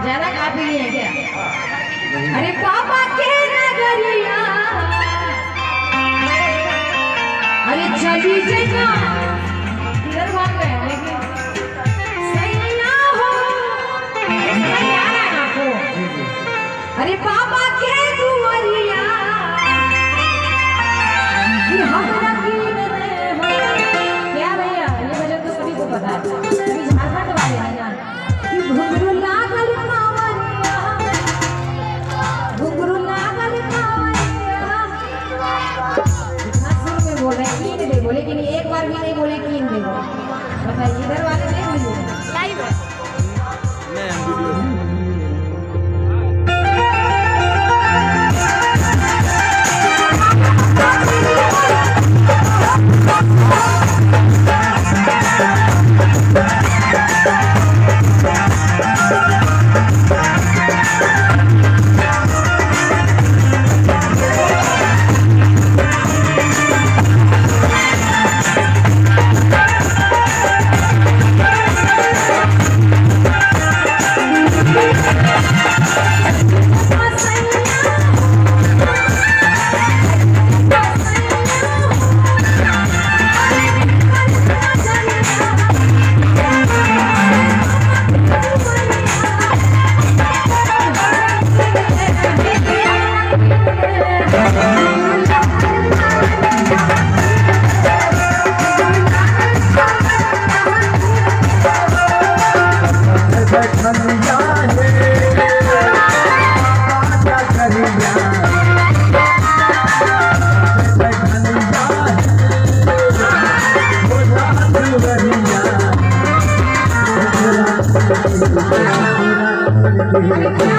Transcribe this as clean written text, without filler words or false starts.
ज्यादा खा पी लिए क्या? अरे पापा के नगरिया अरे चली जगह इधर भाग गए लेकिन सही ना हो नहीं आ रहा है आपको। अरे पापा के दुआरिया हम रकीन में हो क्या भैया ये भजन तो सभी को पता है सभी झारखंड वाले हैं ना कि घुंघरू लागल कांवरिया घुंघरू लागल कांवरिया इतना सुर में बोल रहे कीन देखो लेकिन एक बार भी नहीं बोले कीन देखो। बताइए इधर वाले देख लीजिए लाइव है Thank you.